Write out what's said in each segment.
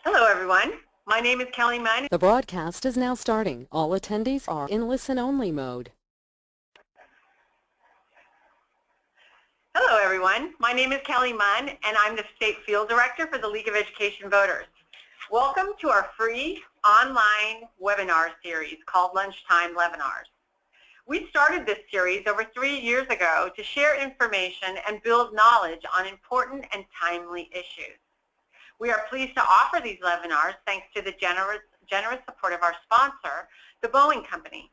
Hello, everyone. My name is Kelly Munn. The broadcast is now starting. All attendees are in listen-only mode. Hello, everyone. My name is Kelly Munn, and I'm the State Field Director for the League of Education Voters. Welcome to our free online webinar series called Lunchtime LEVinars. We started this series over 3 years ago to share information and build knowledge on important and timely issues. We are pleased to offer these webinars thanks to the generous support of our sponsor, the Boeing Company.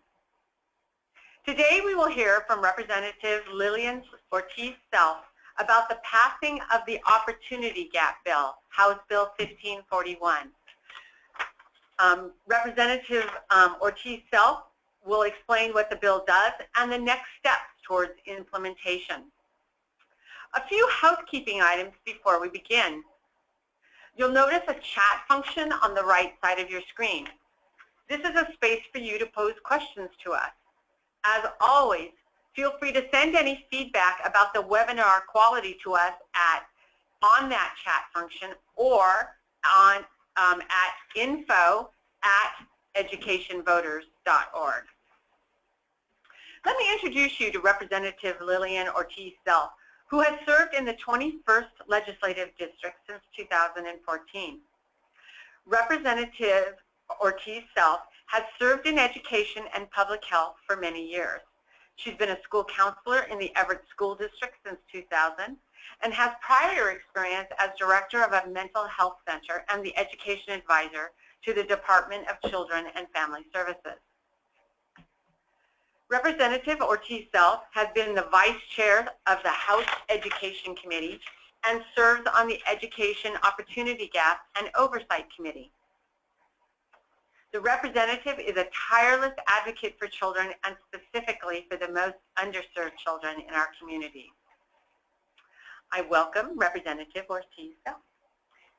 Today we will hear from Representative Lillian Ortiz-Self about the passing of the Opportunity Gap Bill, House Bill 1541. Representative Ortiz-Self will explain what the bill does and the next steps towards implementation. A few housekeeping items before we begin. You'll notice a chat function on the right side of your screen. This is a space for you to pose questions to us. As always, feel free to send any feedback about the webinar quality to us on that chat function or at info@educationvoters.org. Let me introduce you to Representative Lillian Ortiz-Self, who has served in the 21st Legislative District since 2014. Representative Ortiz-Self has served in education and public health for many years. She's been a school counselor in the Everett School District since 2000 and has prior experience as director of a mental health center and the education advisor to the Department of Children and Family Services. Representative Ortiz-Self has been the Vice Chair of the House Education Committee and serves on the Education Opportunity Gap and Oversight Committee. The representative is a tireless advocate for children and specifically for the most underserved children in our community. I welcome Representative Ortiz-Self.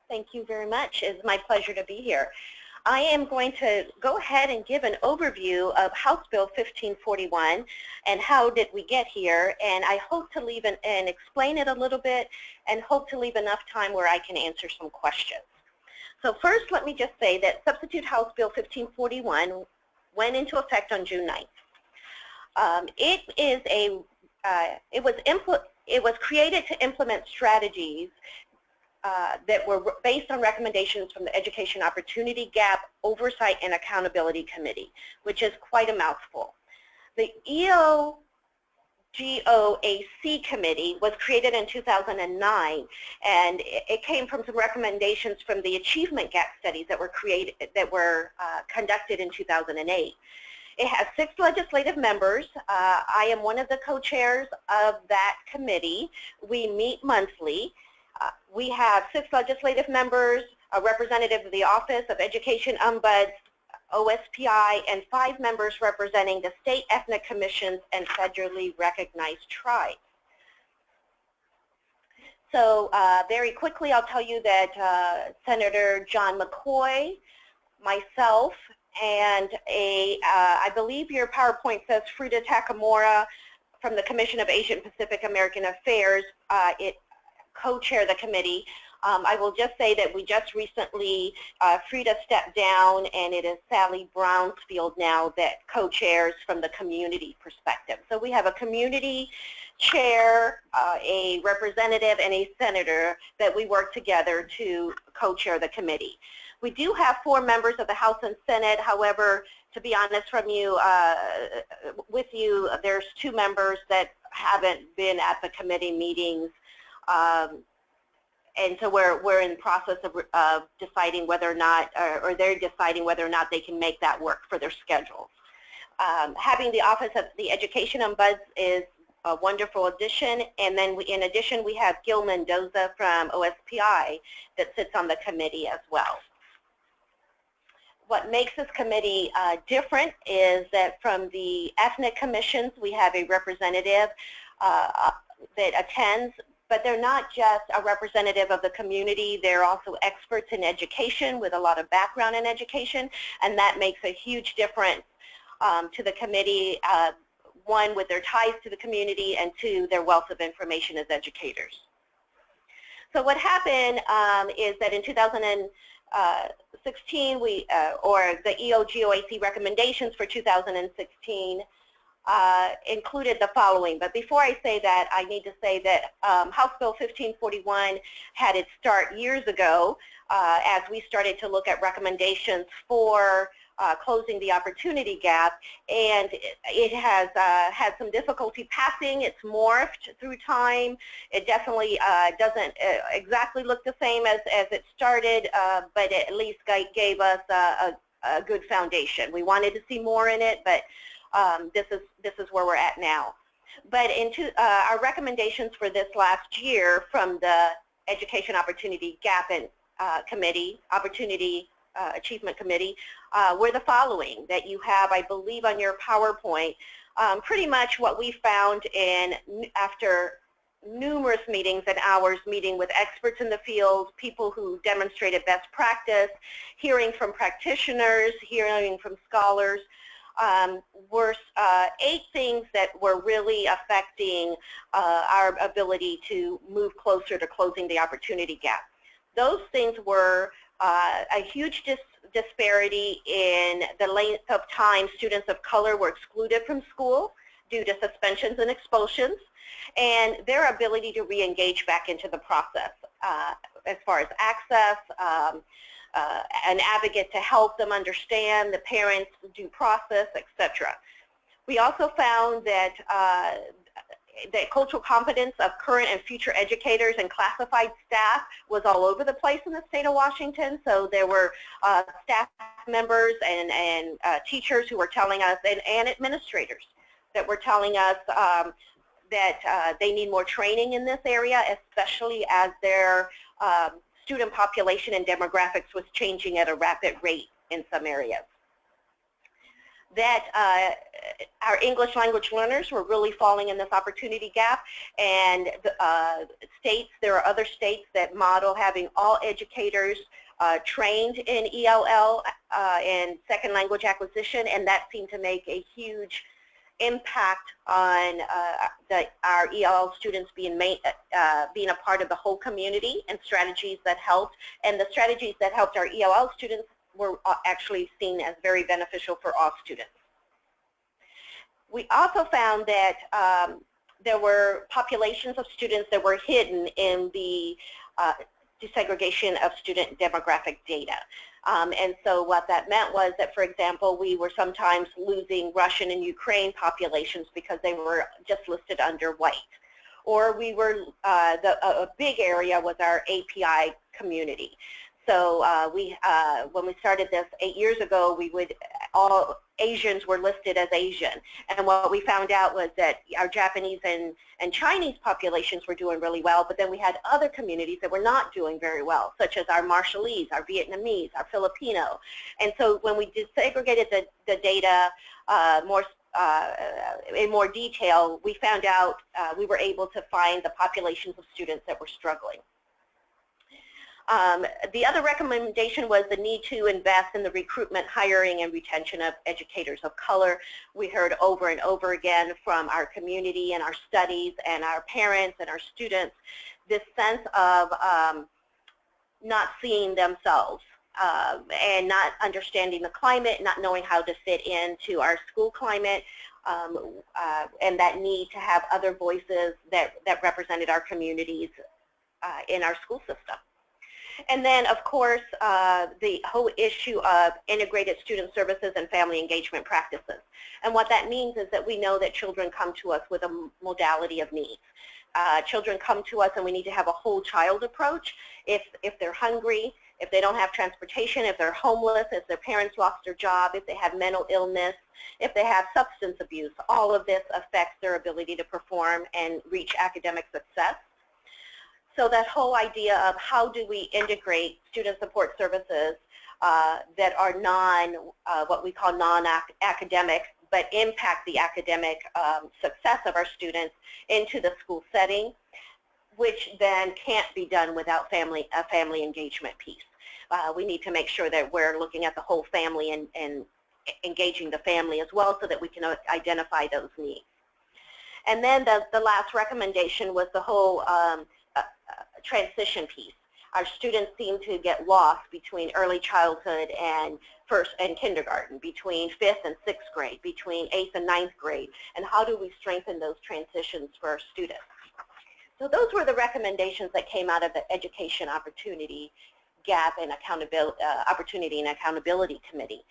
Thank you very much. It's my pleasure to be here. I am going to go ahead and give an overview of House Bill 1541 and how did we get here, and I hope to leave and explain it a little bit and hope to leave enough time where I can answer some questions. So first, let me just say that Substitute House Bill 1541 went into effect on June 9th. It was created to implement strategies that were based on recommendations from the Education Opportunity Gap, Oversight, and Accountability Committee, which is quite a mouthful. The EOGOAC Committee was created in 2009, and it came from some recommendations from the Achievement Gap studies that were conducted in 2008. It has 6 legislative members. I am one of the co-chairs of that committee. We meet monthly. We have 6 legislative members, a representative of the Office of Education Ombuds, OSPI, and 5 members representing the state ethnic commissions and federally recognized tribes. So very quickly, I'll tell you that Senator John McCoy, myself, and I believe your PowerPoint says Frida Takamura from the Commission of Asian Pacific American Affairs, co-chair the committee. I will just say that we just recently, Frida stepped down, and it is Sally Brownsfield now that co-chairs from the community perspective. So we have a community chair, a representative, and a senator that we work together to co-chair the committee. We do have 4 members of the House and Senate. However, to be honest with you, there's 2 members that haven't been at the committee meetings. And so we're in the process of deciding whether or not, or they're deciding whether or not they can make that work for their schedules. Having the Office of the Education Ombuds is a wonderful addition, and then in addition we have Gil Mendoza from OSPI that sits on the committee as well. What makes this committee different is that from the ethnic commissions we have a representative that attends, but they're not just a representative of the community, they're also experts in education with a lot of background in education, and that makes a huge difference to the committee, 1, with their ties to the community, and 2, their wealth of information as educators. So what happened is that in 2016, or the EOGOAC recommendations for 2016 included the following. But before I say that, I need to say that House Bill 1541 had its start years ago as we started to look at recommendations for closing the opportunity gap, and it has had some difficulty passing. It's morphed through time. It definitely doesn't exactly look the same as it started, but it at least gave us a good foundation. We wanted to see more in it, but this is where we're at now. But our recommendations for this last year from the Education Opportunity Gap Committee, Achievement Committee, were the following that you have, I believe, on your PowerPoint. Pretty much what we found after numerous meetings and hours meeting with experts in the field, people who demonstrated best practice, hearing from practitioners, hearing from scholars, were 8 things that were really affecting our ability to move closer to closing the opportunity gap. Those things were a huge disparity in the length of time students of color were excluded from school due to suspensions and expulsions, and their ability to re-engage back into the process as far as access, an advocate to help them understand the parents' due process, etc. We also found that the cultural competence of current and future educators and classified staff was all over the place in the state of Washington. So there were staff members and teachers who were telling us, and administrators that were telling us that they need more training in this area, especially as their student population and demographics was changing at a rapid rate in some areas. That our English language learners were really falling in this opportunity gap, and there are other states that model having all educators trained in ELL and second language acquisition, and that seemed to make a huge impact on our ELL students being a part of the whole community, and strategies that helped. And the strategies that helped our ELL students were actually seen as very beneficial for all students. We also found that there were populations of students that were hidden in the desegregation of student demographic data. And so what that meant was that, for example, we were sometimes losing Russian and Ukraine populations because they were just listed under white. Or we were, a big area was our API community. So when we started this 8 years ago, all Asians were listed as Asian. And what we found out was that our Japanese and Chinese populations were doing really well, but then we had other communities that were not doing very well, such as our Marshallese, our Vietnamese, our Filipino. And so when we desegregated the data in more detail, we found out we were able to find the populations of students that were struggling. The other recommendation was the need to invest in the recruitment, hiring, and retention of educators of color. We heard over and over again from our community and our studies and our parents and our students this sense of not seeing themselves and not understanding the climate, not knowing how to fit into our school climate, and that need to have other voices that represented our communities in our school system. And then, of course, the whole issue of integrated student services and family engagement practices. And what that means is that we know that children come to us with a modality of needs. Children come to us and we need to have a whole child approach. If they're hungry, if they don't have transportation, if they're homeless, if their parents lost their job, if they have mental illness, if they have substance abuse, all of this affects their ability to perform and reach academic success. So that whole idea of how do we integrate student support services that are what we call non-academic, but impact the academic success of our students into the school setting, which then can't be done without a family engagement piece. We need to make sure that we're looking at the whole family and engaging the family as well so that we can identify those needs. And then the last recommendation was the whole transition piece. our students seem to get lost between early childhood and first and kindergarten, between 5th and 6th grade, between 8th and 9th grade, and how do we strengthen those transitions for our students. So those were the recommendations that came out of the Education Opportunity Gap and Opportunity and Accountability Committee.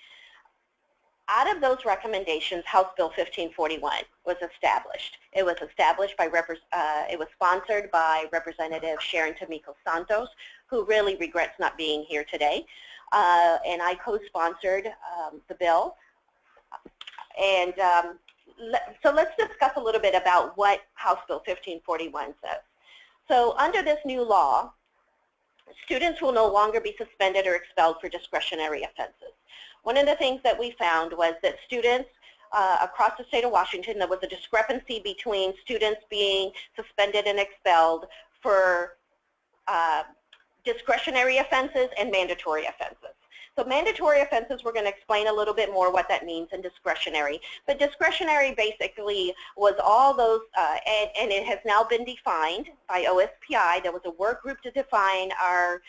Out of those recommendations, House Bill 1541 was established. It was established by, it was sponsored by Representative Sharon Tomiko Santos, who really regrets not being here today. And I co-sponsored the bill. And so let's discuss a little bit about what House Bill 1541 says. So under this new law, students will no longer be suspended or expelled for discretionary offenses. One of the things that we found was that students across the state of Washington, there was a discrepancy between students being suspended and expelled for discretionary offenses and mandatory offenses. So mandatory offenses, we're going to explain a little bit more what that means in discretionary. But discretionary basically was all those, and it has now been defined by OSPI. There was a work group to define our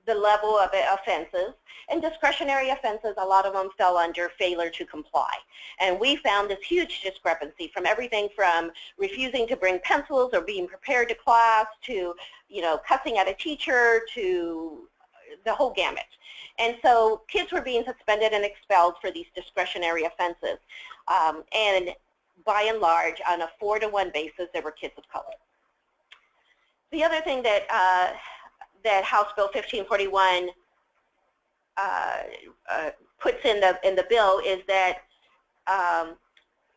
the level of offenses. And discretionary offenses, a lot of them fell under failure to comply. And we found this huge discrepancy from everything from refusing to bring pencils or being prepared to class to, you know, cussing at a teacher to the whole gamut. And so kids were being suspended and expelled for these discretionary offenses. And by and large, on a 4-to-1 basis, there were kids of color. The other thing that that House Bill 1541 puts in the bill is that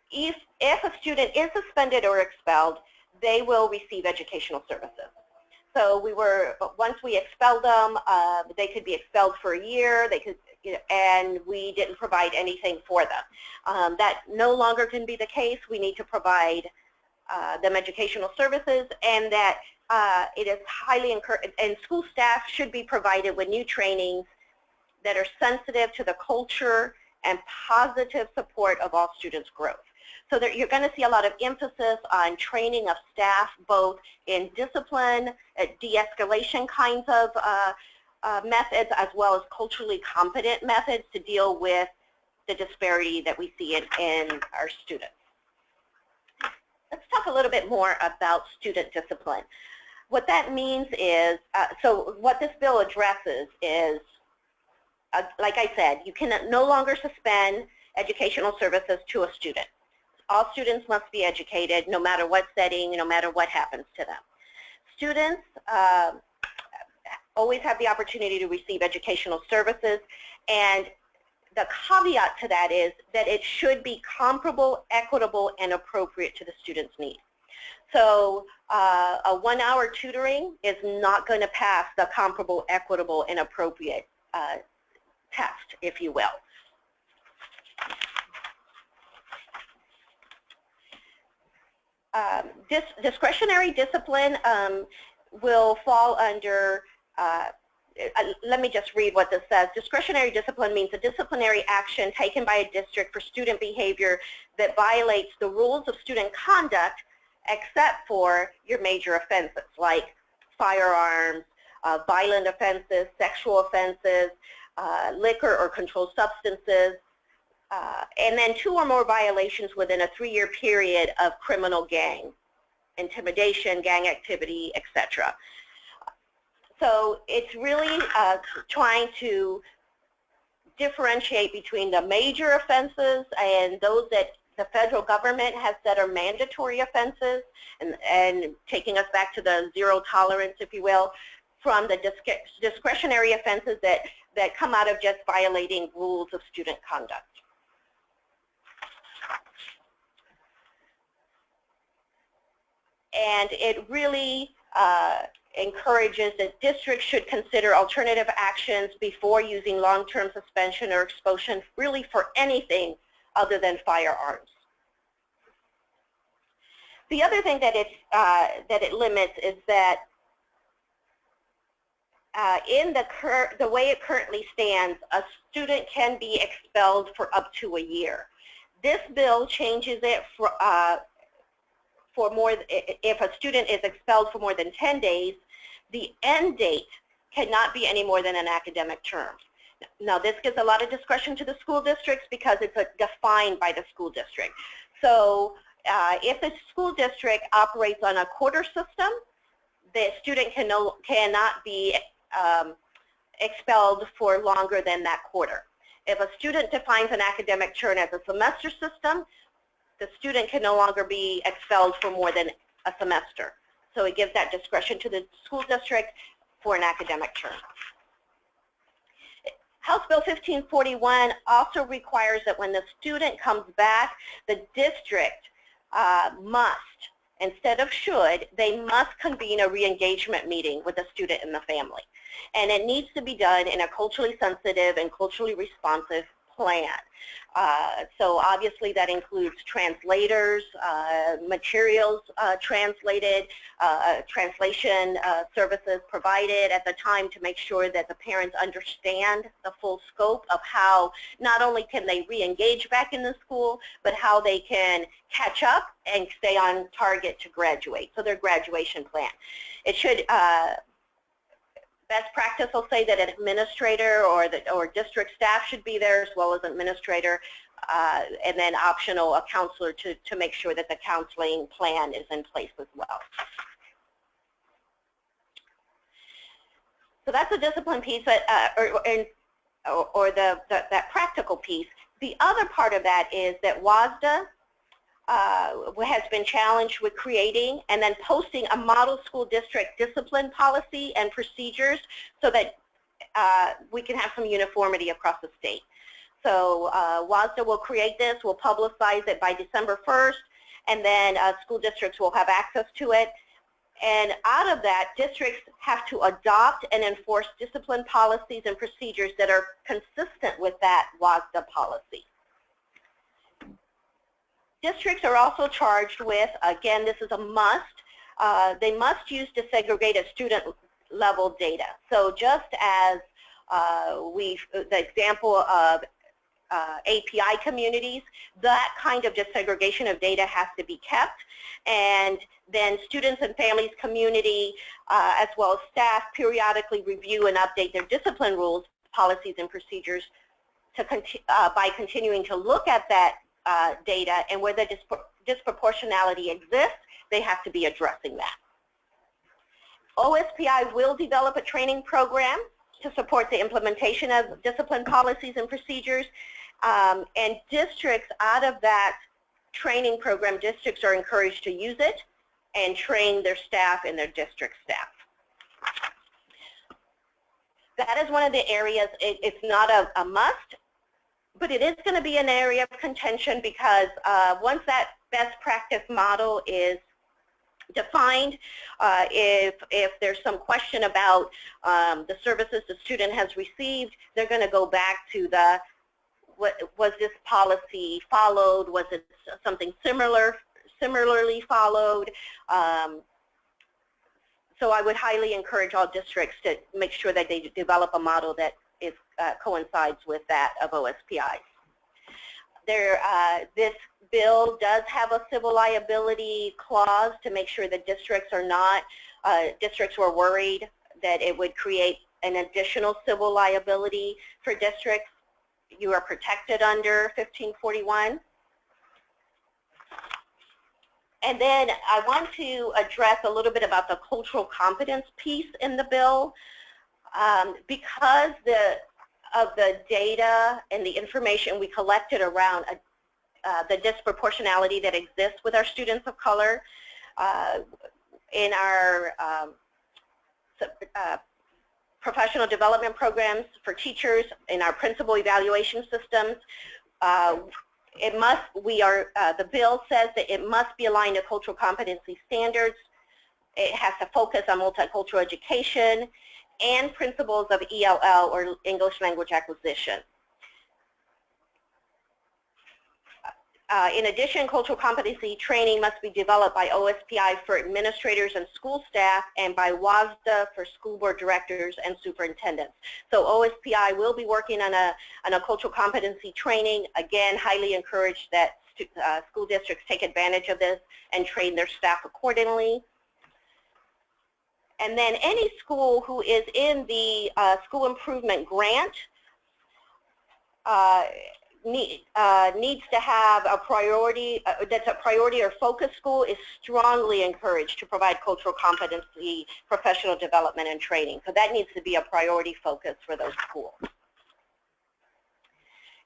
if a student is suspended or expelled, they will receive educational services. So once we expelled them, they could be expelled for a year. They could, you know, and we didn't provide anything for them. That no longer can be the case. We need to provide them educational services, and that it is highly encouraged, and school staff should be provided with new trainings that are sensitive to the culture and positive support of all students' growth. So that you're going to see a lot of emphasis on training of staff, both in discipline, de-escalation kinds of methods, as well as culturally competent methods to deal with the disparity that we see in our students. Let's talk a little bit more about student discipline. What that means is, so what this bill addresses is, like I said, you can no longer suspend educational services to a student. All students must be educated no matter what setting, no matter what happens to them. Students always have the opportunity to receive educational services, and the caveat to that is that it should be comparable, equitable, and appropriate to the student's needs. So a 1-hour tutoring is not going to pass the comparable, equitable, and appropriate test, if you will. Discretionary discipline will fall under, let me just read what this says. Discretionary discipline means a disciplinary action taken by a district for student behavior that violates the rules of student conduct except for your major offenses like firearms, violent offenses, sexual offenses, liquor or controlled substances, and then 2 or more violations within a 3-year period of criminal gang, intimidation, gang activity, etc. So it's really trying to differentiate between the major offenses and those that the federal government has said are mandatory offenses, and taking us back to the zero tolerance, if you will, from the discretionary offenses that come out of just violating rules of student conduct. And it really encourages that districts should consider alternative actions before using long-term suspension or expulsion, really for anything other than firearms. The other thing that it limits is that in the way it currently stands, a student can be expelled for up to a year. This bill changes it for more, if a student is expelled for more than 10 days, The end date cannot be any more than an academic term. Now, this gives a lot of discretion to the school districts because it's defined by the school district. So if the school district operates on a quarter system, the student cannot be expelled for longer than that quarter. If a student defines an academic term as a semester system, the student can no longer be expelled for more than a semester. So it gives that discretion to the school district for an academic term. House Bill 1541 also requires that when the student comes back, the district must, instead of should, they must convene a re-engagement meeting with the student and the family. And it needs to be done in a culturally sensitive and culturally responsive plan. So obviously that includes translators, materials translated, translation services provided at the time to make sure that the parents understand the full scope of how not only can they re-engage back in the school, but how they can catch up and stay on target to graduate. So their graduation plan. It should best practice will say that an administrator or district staff should be there as well as an administrator, and then optional a counselor to make sure that the counseling plan is in place as well. So that's the discipline piece, or that practical piece. The other part of that is that WASDA has been challenged with creating and then posting a model school district discipline policy and procedures so that we can have some uniformity across the state. So WASDA will create this, will publicize it by December 1st, and then school districts will have access to it. And out of that, districts have to adopt and enforce discipline policies and procedures that are consistent with that WASDA policy. Districts are also charged with, again, this is a must, they must use disaggregated student level data. So just as the example of API communities, that kind of disaggregation of data has to be kept, and then students and families community as well as staff periodically review and update their discipline rules, policies, and procedures to by continuing to look at that data, and where the disproportionality exists, they have to be addressing that. OSPI will develop a training program to support the implementation of discipline policies and procedures, and districts out of that training program, districts are encouraged to use it and train their staff and their district staff. That is one of the areas, it's not a must, but it is going to be an area of contention because once that best practice model is defined, if there's some question about the services the student has received, they're going to go back to the, was this policy followed? Was it something similarly followed? So I would highly encourage all districts to make sure that they develop a model that is, coincides with that of OSPI. This bill does have a civil liability clause to make sure that districts are not, districts were worried that it would create an additional civil liability for districts. You are protected under 1541. And then I want to address a little bit about the cultural competence piece in the bill. Because of the data and the information we collected around the disproportionality that exists with our students of color in our professional development programs for teachers, in our principal evaluation systems, the bill says that it must be aligned to cultural competency standards. It has to focus on multicultural education and principles of ELL, or English language acquisition. In addition, cultural competency training must be developed by OSPI for administrators and school staff, and by WASDA for school board directors and superintendents. So OSPI will be working on a cultural competency training. Again, highly encourage that school districts take advantage of this and train their staff accordingly. And then any school who is in the school improvement grant needs to have a priority, that's a priority or focus school, is strongly encouraged to provide cultural competency, professional development, and training. So that needs to be a priority focus for those schools.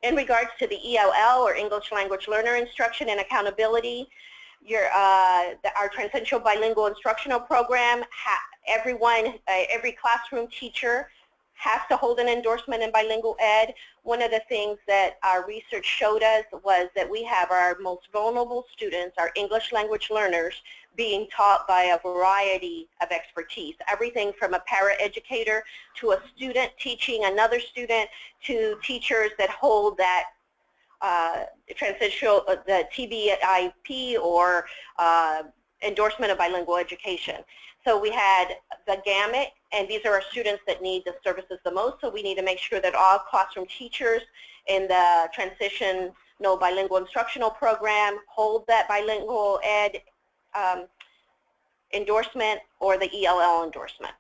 In regards to the ELL, or English Language Learner Instruction and Accountability, our Transitional Bilingual Instructional Program, every classroom teacher has to hold an endorsement in bilingual ed. One of the things that our research showed us was that we have our most vulnerable students, our English language learners, being taught by a variety of expertise, everything from a para-educator to a student teaching another student to teachers that hold that transitional, the TBIP, or endorsement of bilingual education. So we had the gamut, and these are our students that need the services the most, so we need to make sure that all classroom teachers in the Transitional Bilingual Instructional Program hold that bilingual ed endorsement or the ELL endorsement.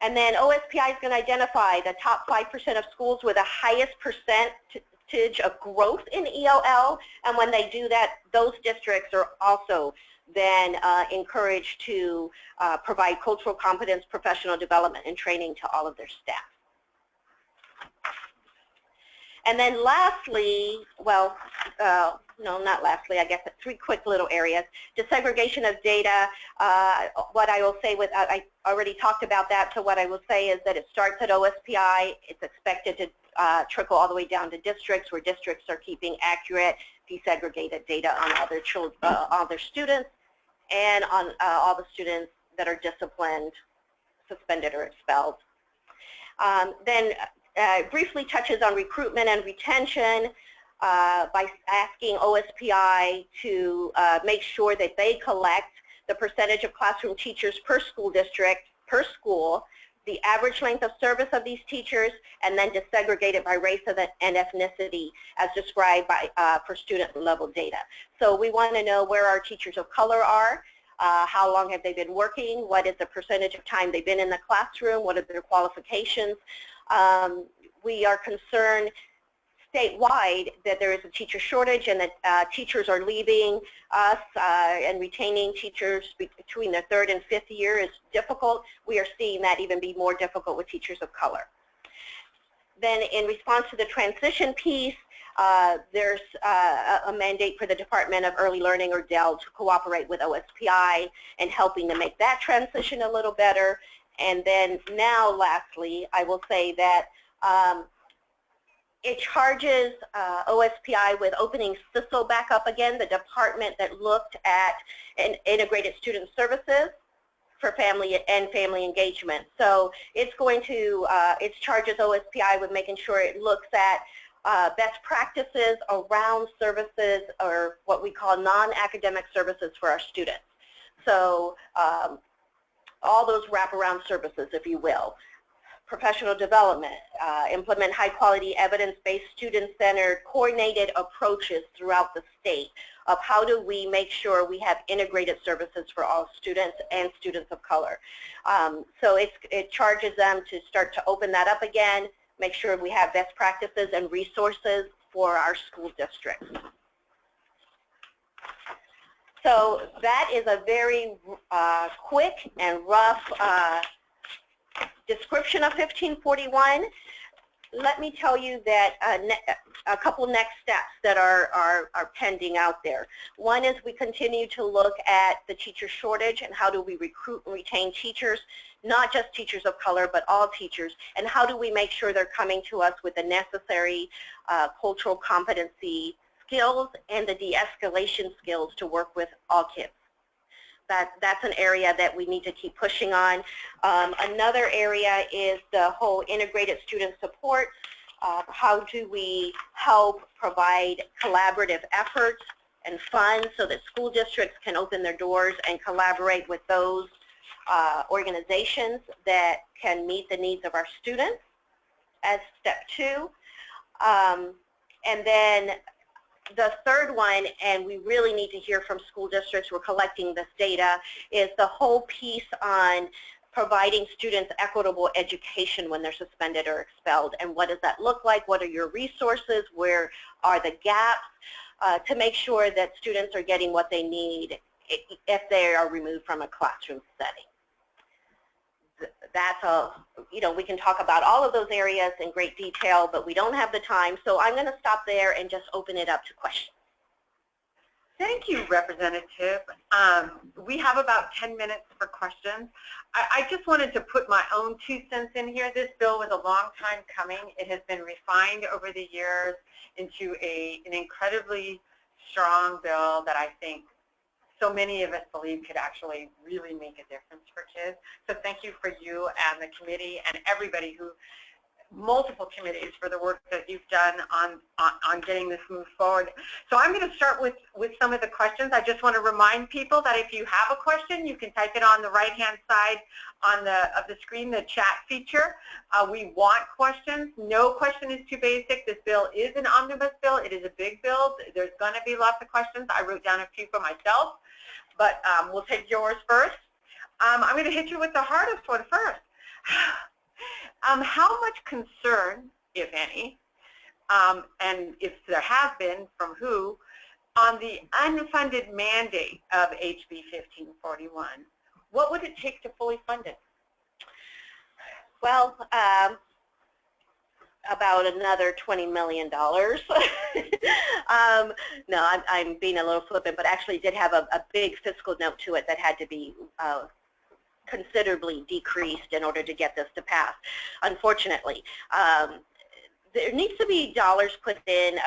And then OSPI is going to identify the top 5% of schools with the highest percentage of growth in ELL, and when they do that, those districts are also then encouraged to provide cultural competence, professional development, and training to all of their staff. And then lastly, well, no, not lastly, I guess three quick little areas. Desegregation of data, what I will say I already talked about that, so what I will say is that it starts at OSPI. It's expected to trickle all the way down to districts, where districts are keeping accurate, desegregated data on other children, other students, and on all the students that are disciplined, suspended, or expelled. Then briefly touches on recruitment and retention by asking OSPI to make sure that they collect the percentage of classroom teachers per school district, per school, the average length of service of these teachers, and then desegregate it by race and ethnicity as described by, for student level data. So we want to know where our teachers of color are, how long have they been working, what is the percentage of time they've been in the classroom, what are their qualifications. We are concerned statewide that there is a teacher shortage and that teachers are leaving us and retaining teachers between their third and fifth year is difficult. We are seeing that even be more difficult with teachers of color. Then in response to the transition piece, there's a mandate for the Department of Early Learning, or DEL, to cooperate with OSPI in helping to make that transition a little better. And then now lastly, I will say that it charges OSPI with opening CISO back up again, the department that looked at integrated student services for family and family engagement. So it's going to, it charges OSPI with making sure it looks at best practices around services, or what we call non-academic services for our students. So all those wraparound services, if you will. Professional development, implement high-quality, evidence-based, student-centered, coordinated approaches throughout the state of how do we make sure we have integrated services for all students and students of color. So it charges them to start to open that up again, make sure we have best practices and resources for our school districts. So that is a very quick and rough description of 1541. Let me tell you that a couple next steps that are pending out there. One is we continue to look at the teacher shortage and how do we recruit and retain teachers, not just teachers of color, but all teachers, and how do we make sure they're coming to us with the necessary cultural competency skills and the de-escalation skills to work with all kids. That's an area that we need to keep pushing on. Another area is the whole integrated student support. How do we help provide collaborative efforts and funds so that school districts can open their doors and collaborate with those organizations that can meet the needs of our students as step two. And then The third one, and we really need to hear from school districts, we're collecting this data, is the whole piece on providing students equitable education when they're suspended or expelled. And what does that look like? What are your resources? Where are the gaps? To make sure that students are getting what they need if they are removed from a classroom setting. That's we can talk about all of those areas in great detail, but we don't have the time, so I'm going to stop there and just open it up to questions. Thank you, Representative. We have about 10 minutes for questions. I just wanted to put my own 2 cents in here. This bill was a long time coming. It has been refined over the years into an incredibly strong bill that I think so many of us believe could actually really make a difference for kids. So thank you for you and the committee and everybody multiple committees for the work that you've done on getting this moved forward. So I'm going to start with some of the questions. I just want to remind people that if you have a question, you can type it on the right-hand side of the screen, the chat feature. We want questions. No question is too basic. This bill is an omnibus bill. It is a big bill. There's going to be lots of questions. I wrote down a few for myself, but we'll take yours first. I'm going to hit you with the hardest one first. How much concern, if any, and if there has been, from who, on the unfunded mandate of HB 1541? What would it take to fully fund it? Well, about another $20 million. No, I'm being a little flippant, but actually did have a big fiscal note to it that had to be considerably decreased in order to get this to pass. Unfortunately, there needs to be dollars put in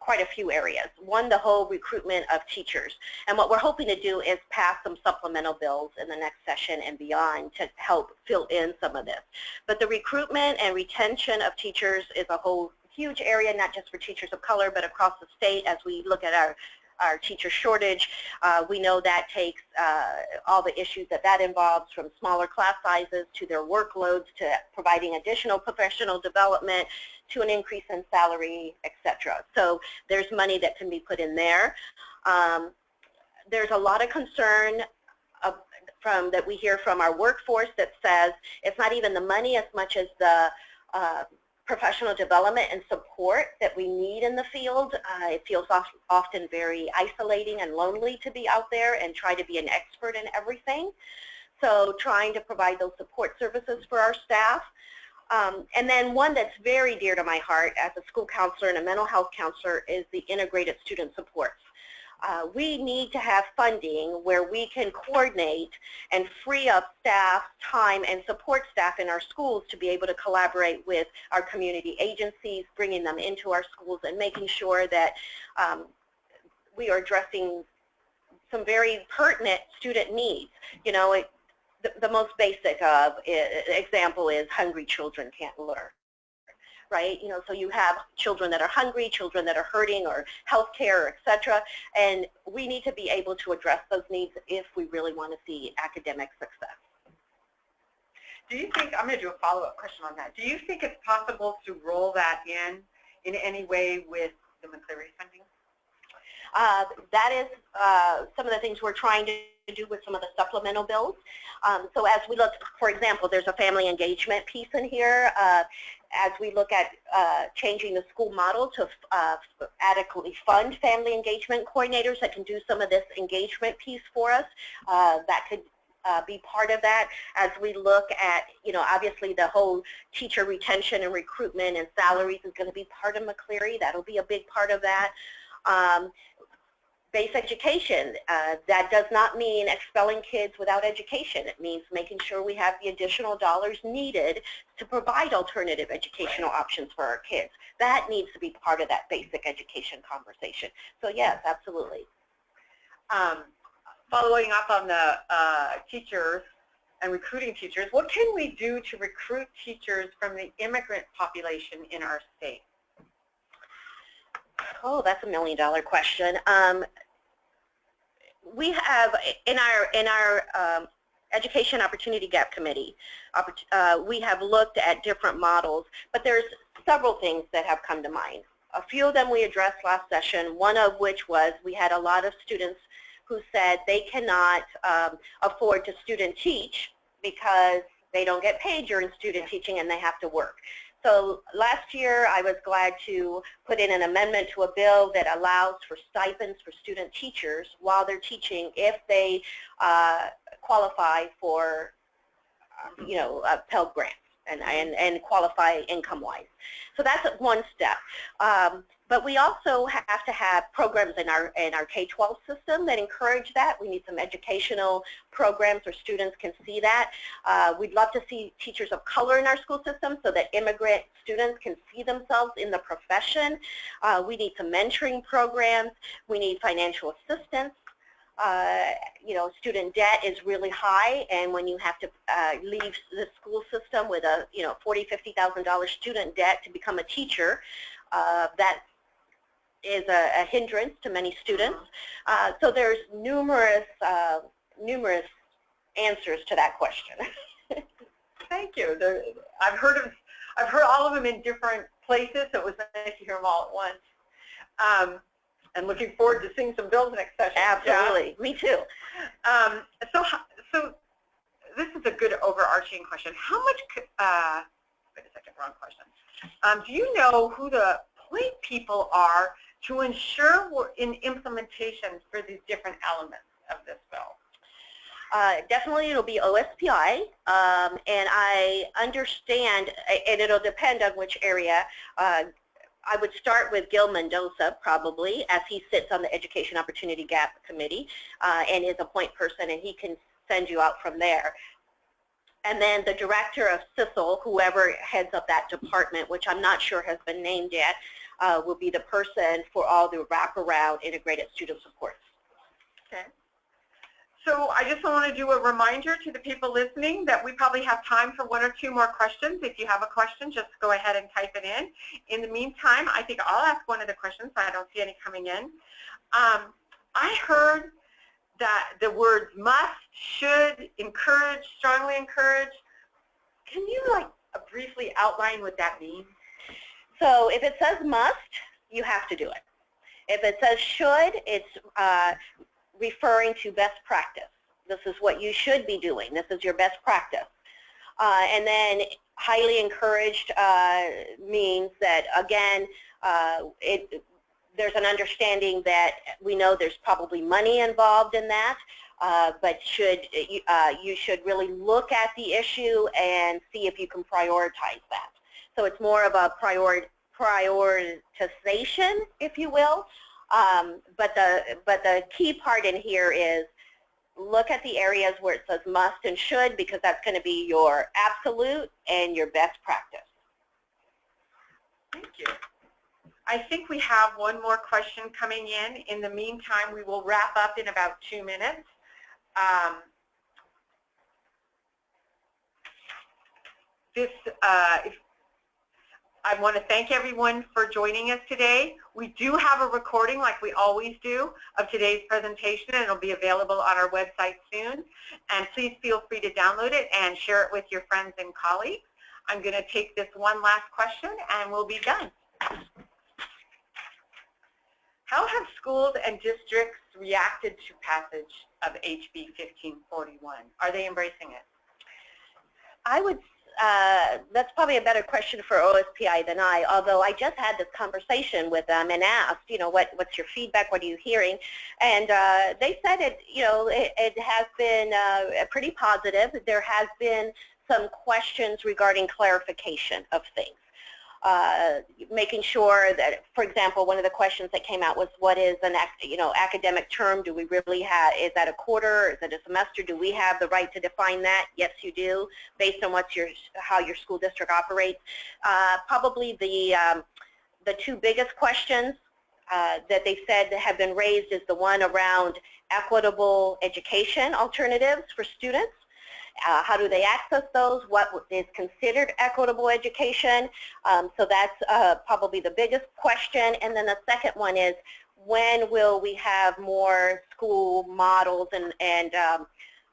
quite a few areas. One, the whole recruitment of teachers. And what we're hoping to do is pass some supplemental bills in the next session and beyond to help fill in some of this. But the recruitment and retention of teachers is a whole huge area, not just for teachers of color, but across the state as we look at our teacher shortage. We know that takes all the issues that involves, from smaller class sizes to their workloads to providing additional professional development to an increase in salary, etc. So there's money that can be put in there. There's a lot of concern that we hear from our workforce that says it's not even the money as much as the professional development and support that we need in the field. It feels often very isolating and lonely to be out there and try to be an expert in everything. So trying to provide those support services for our staff. And then one that's very dear to my heart as a school counselor and a mental health counselor is the integrated student supports. We need to have funding where we can coordinate and free up staff time and support staff in our schools to be able to collaborate with our community agencies, bringing them into our schools and making sure that we are addressing some very pertinent student needs. You know, the most basic example is hungry children can't learn. Right? You know, so you have children that are hungry, children that are hurting, or healthcare, etc. And we need to be able to address those needs if we really want to see academic success. Do you think, I'm going to do a follow-up question on that, do you think it's possible to roll that in any way with the McCleary funding? That is some of the things we're trying to do with some of the supplemental bills. So as we look, for example, there's a family engagement piece in here. As we look at changing the school model to adequately fund family engagement coordinators that can do some of this engagement piece for us, that could be part of that. As we look at, you know, obviously the whole teacher retention and recruitment and salaries is going to be part of McCleary. That'll be a big part of that. Base education, that does not mean expelling kids without education. It means making sure we have the additional dollars needed to provide alternative educational options for our kids. That needs to be part of that basic education conversation. So yes, absolutely. Following up on the teachers and recruiting teachers, what can we do to recruit teachers from the immigrant population in our state? Oh, that's $1 million question. We have in our Education Opportunity Gap Committee, we have looked at different models, but there's several things that have come to mind. A few of them we addressed last session, one of which was we had a lot of students who said they cannot afford to student teach because they don't get paid during student teaching and they have to work. So last year I was glad to put in an amendment to a bill that allows for stipends for student teachers while they're teaching if they qualify for Pell grants and qualify income-wise. So that's one step. But we also have to have programs in our K-12 system that encourage that. We need some educational programs where students can see that. We'd love to see teachers of color in our school system so that immigrant students can see themselves in the profession. We need some mentoring programs. We need financial assistance. Student debt is really high, and when you have to leave the school system with a $40,000, $50,000 student debt to become a teacher, that is a hindrance to many students. So there's numerous answers to that question. Thank you. I've heard all of them in different places, so it was nice to hear them all at once. And looking forward to seeing some bills next session. Absolutely, yeah. Me too. So this is a good overarching question. How much? Wait a second, wrong question. Do you know who the point people are to ensure we're in implementation for these different elements of this bill? Definitely it'll be OSPI, and I understand, and it'll depend on which area. I would start with Gil Mendoza probably, as he sits on the Education Opportunity Gap Committee and is a point person, and he can send you out from there. And then the director of CISL, whoever heads up that department, which I'm not sure has been named yet, will be the person for all the wraparound integrated student supports. Okay. So I just want to do a reminder to the people listening that we probably have time for one or two more questions. If you have a question, just go ahead and type it in. In the meantime, I think I'll ask one of the questions. I don't see any coming in. I heard that the words must, should, encourage, strongly encourage. Can you briefly outline what that means? So if it says must, you have to do it. If it says should, it's referring to best practice. This is what you should be doing. This is your best practice. And then highly encouraged means that, again, there's an understanding that we know there's probably money involved in that, but you should really look at the issue and see if you can prioritize that. So it's more of a prioritization, if you will. But the key part in here is look at the areas where it says must and should, because that's going to be your absolute and your best practice. Thank you. I think we have one more question coming in. In the meantime, we will wrap up in about 2 minutes. I want to thank everyone for joining us today. We do have a recording, like we always do, of today's presentation, and it'll be available on our website soon. And please feel free to download it and share it with your friends and colleagues. I'm going to take this one last question, and we'll be done. How have schools and districts reacted to passage of HB 1541? Are they embracing it? I would that's probably a better question for OSPI than I, although I just had this conversation with them and asked, what's your feedback, what are you hearing? And they said it has been pretty positive. There has been some questions regarding clarification of things. Making sure that, for example, one of the questions that came out was, what is an academic term? Do we really have, is that a quarter, is it a semester? Do we have the right to define that? Yes, you do, based on how your school district operates. Probably the two biggest questions that they said have been raised is the one around equitable education alternatives for students. How do they access those? What is considered equitable education? So that's probably the biggest question. And then the second one is, when will we have more school models and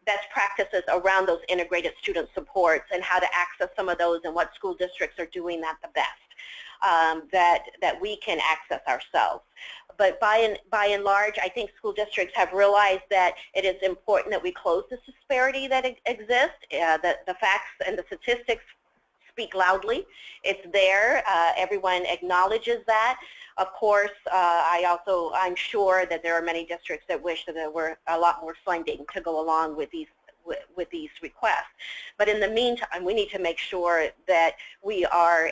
best practices around those integrated student supports and how to access some of those and what school districts are doing that the best? that we can access ourselves. But by and large, I think school districts have realized that it is important that we close this disparity that exists. The facts and the statistics speak loudly. It's there. Everyone acknowledges that. Of course, I'm sure that there are many districts that wish that there were a lot more funding to go along with these requests. But in the meantime, we need to make sure that we are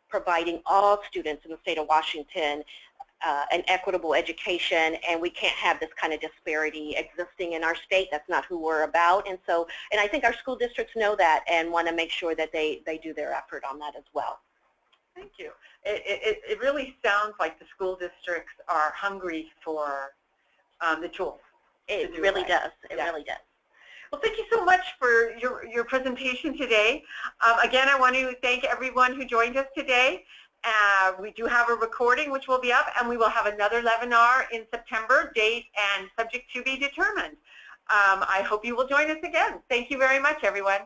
providing all students in the state of Washington an equitable education, and we can't have this kind of disparity existing in our state. That's not who we're about. And I think our school districts know that and want to make sure that they do their effort on that as well. Thank you. It really sounds like the school districts are hungry for the tools. It really does. It really does. Well, thank you so much for your presentation today. Again, I want to thank everyone who joined us today. We do have a recording which will be up, and we will have another LEVinar in September, date and subject to be determined. I hope you will join us again. Thank you very much, everyone.